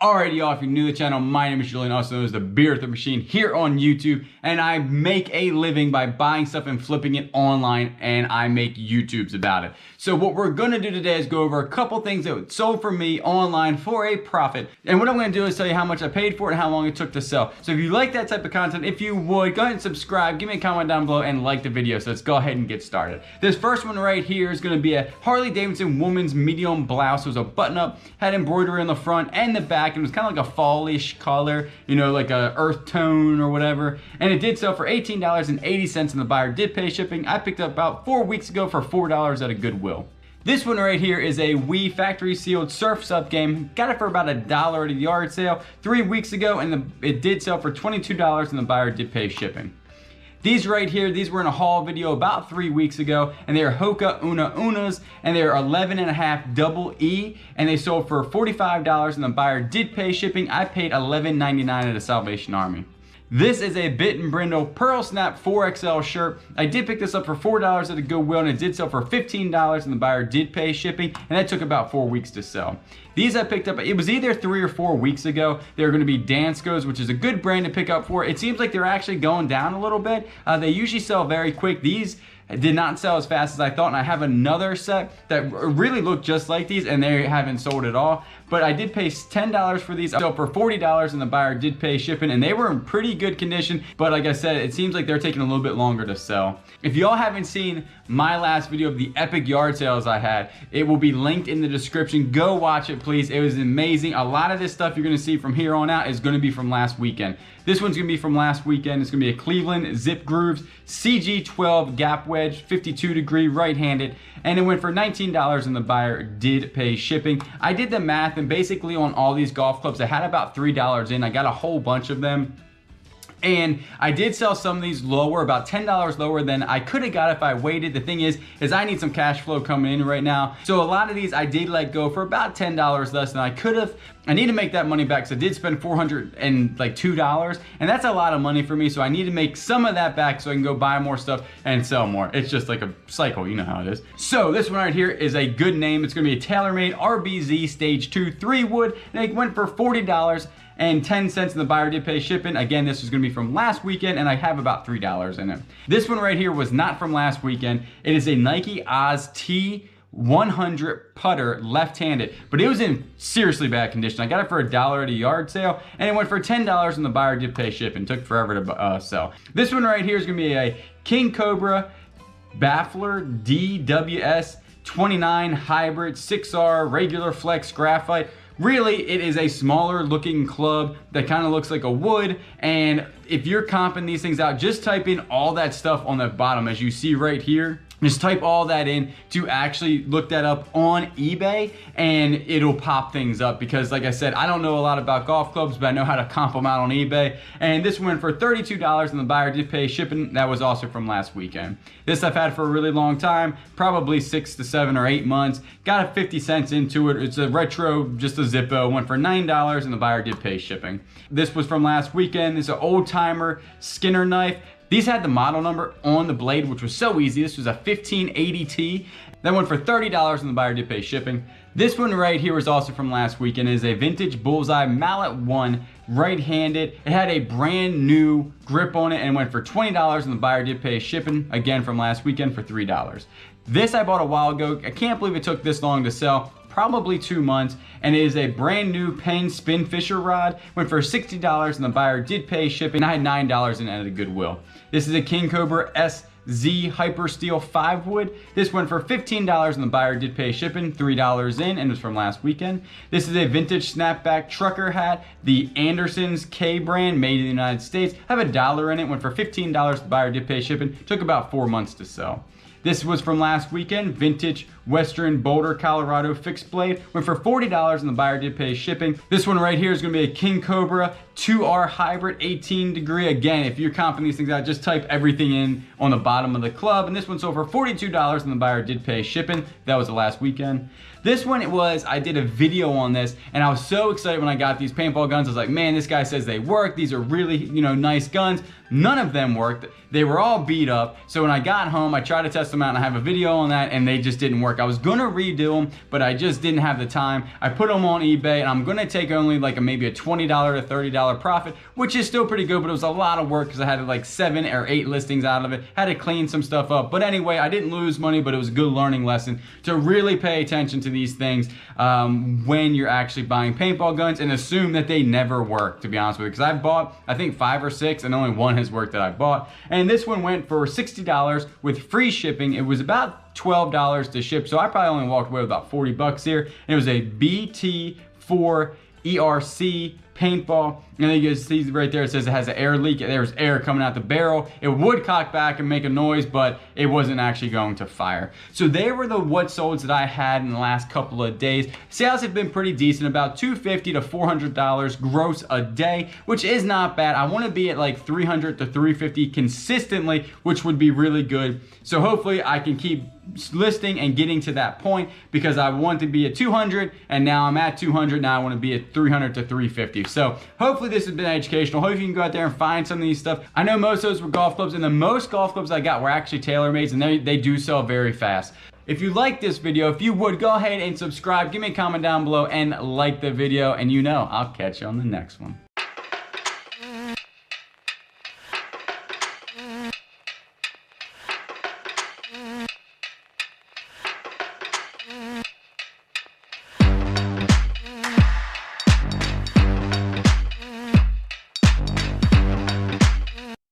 Alright y'all, if you're new to the channel, my name is Julian, also known as the Beer at the Machine here on YouTube, and I make a living by buying stuff and flipping it online, and I make YouTubes about it. So what we're going to do today is go over a couple things that sold for me online for a profit, and what I'm going to do is tell you how much I paid for it and how long it took to sell. So if you like that type of content, if you would, go ahead and subscribe, give me a comment down below, and like the video. So let's go ahead and get started. This first one right here is going to be a Harley Davidson woman's medium blouse. It was a button-up, had embroidery on the front and the back. It was kind of like a fallish color, you know, like a earth tone or whatever. And it did sell for $18.80 and the buyer did pay shipping. I picked it up about 4 weeks ago for $4 at a Goodwill. This one right here is a Wii factory sealed Surf's Up game. Got it for about $1 at a yard sale 3 weeks ago, and it did sell for $22 and the buyer did pay shipping. These right here, these were in a haul video about 3 weeks ago, and they are Hoka Una Unas, and they are 11.5 double E, and they sold for $45 and the buyer did pay shipping. I paid $11.99 at the Salvation Army. This is a Bit and Brindle Pearl Snap 4XL shirt. I did pick this up for $4 at a Goodwill, and it did sell for $15 and the buyer did pay shipping, and that took about 4 weeks to sell. These I picked up, it was either 3 or 4 weeks ago. They're going to be Danskos, which is a good brand to pick up for. It seems like they're actually going down a little bit. They usually sell very quick. These did not sell as fast as I thought, and I have another set that really look just like these, and they haven't sold at all. But I did pay $10 for these. I sold for $40 and the buyer did pay shipping, and they were in pretty good condition. But like I said, it seems like they're taking a little bit longer to sell. If y'all haven't seen my last video of the epic yard sales I had, it will be linked in the description. Go watch it, please. It was amazing. A lot of this stuff you're gonna see from here on out is gonna be from last weekend. This one's gonna be from last weekend. It's gonna be a Cleveland Zip Grooves CG12 gap wedge, 52 degree right-handed, and it went for $19 and the buyer did pay shipping. I did the math, and basically on all these golf clubs, I had about $3 in. I got a whole bunch of them. And I did sell some of these lower, about $10 lower than I could have got if I waited. The thing is I need some cash flow coming in right now. So a lot of these I did let go for about $10 less than I could have. I need to make that money back, so I did spend $402, and that's a lot of money for me. So I need to make some of that back so I can go buy more stuff and sell more. It's just like a cycle, you know how it is. So this one right here is a good name. It's gonna be a TaylorMade RBZ Stage 2 3 wood, and it went for $40 and 10 cents, and the buyer did pay shipping. Again, this is gonna be from last weekend, and I have about $3 in it. This one right here was not from last weekend. It is a Nike Oz T100 putter left-handed, but it was in seriously bad condition. I got it for $1 at a yard sale, and it went for $10 and the buyer did pay shipping. Took forever to sell. This one right here is gonna be a King Cobra Baffler DWS 29 hybrid 6R regular flex graphite. Really, it is a smaller looking club that kind of looks like a wood, and if you're comping these things out, just type in all that stuff on the bottom as you see right here. Just type all that in to actually look that up on eBay, and it'll pop things up, because like I said, I don't know a lot about golf clubs, but I know how to comp them out on eBay. And this went for $32 and the buyer did pay shipping. That was also from last weekend. This I've had for a really long time, probably 6 to 7 or 8 months. Got a 50 cents into it. It's a retro, just a Zippo. Went for $9 and the buyer did pay shipping. This was from last weekend. It's an old timer Skinner knife. These had the model number on the blade, which was so easy. This was a 1580T. That went for $30 and the buyer did pay shipping. This one right here was also from last weekend. It is a vintage Bullseye Mallet 1 right-handed. It had a brand new grip on it and went for $20 and the buyer did pay shipping. Again, from last weekend for $3. This I bought a while ago. I can't believe it took this long to sell. Probably 2 months, and it is a brand new Penn Spin Fisher rod. Went for $60 and the buyer did pay shipping. I had $9 in it at a Goodwill. This is a King Cobra SZ Hyper Steel 5 wood. This went for $15 and the buyer did pay shipping, $3 in, and it was from last weekend. This is a vintage snapback trucker hat, the Anderson's K brand, made in the United States. I have $1 in it, went for $15, the buyer did pay shipping. Took about 4 months to sell. This was from last weekend, vintage Western Boulder, Colorado fixed blade. Went for $40 and the buyer did pay shipping. This one right here is gonna be a King Cobra 2R hybrid 18 degree. Again, if you're comping these things out, just type everything in on the bottom of the club. And this one sold for $42 and the buyer did pay shipping. That was the last weekend. This one, I did a video on this, and I was so excited when I got these paintball guns. I was like, man, this guy says they work. These are really, nice guns. None of them worked. They were all beat up. So when I got home, I tried to test them out, and I have a video on that, and they just didn't work. work. I was gonna redo them, but I just didn't have the time. I put them on eBay, and I'm gonna take only like maybe a $20 to $30 profit, which is still pretty good, but it was a lot of work because I had like 7 or 8 listings out of it. Had to clean some stuff up. But anyway, I didn't lose money, but it was a good learning lesson to really pay attention to these things when you're actually buying paintball guns, and assume that they never work, to be honest with you. Because I bought, I think 5 or 6, and only one has worked that I bought. And this one went for $60 with free shipping. It was about $12 to ship, so I probably only walked away with about 40 bucks here. And it was a BT4 ERC paintball, and then you can see right there, it says it has an air leak. There's air coming out the barrel. It would cock back and make a noise, but it wasn't actually going to fire. So they were the what solds that I had in the last couple of days. Sales have been pretty decent, about $250 to $400 gross a day, which is not bad. I want to be at like $300 to $350 consistently, which would be really good. So hopefully I can keep listing and getting to that point, because I want to be at 200, and now I'm at 200. Now I want to be at 300 to 350. So hopefully this has been educational. Hopefully you can go out there and find some of these stuff. I know most of those were golf clubs, and the most golf clubs I got were actually tailor-made, and they do sell very fast. If you like this video, if you would, go ahead and subscribe, give me a comment down below, and like the video, and I'll catch you on the next one.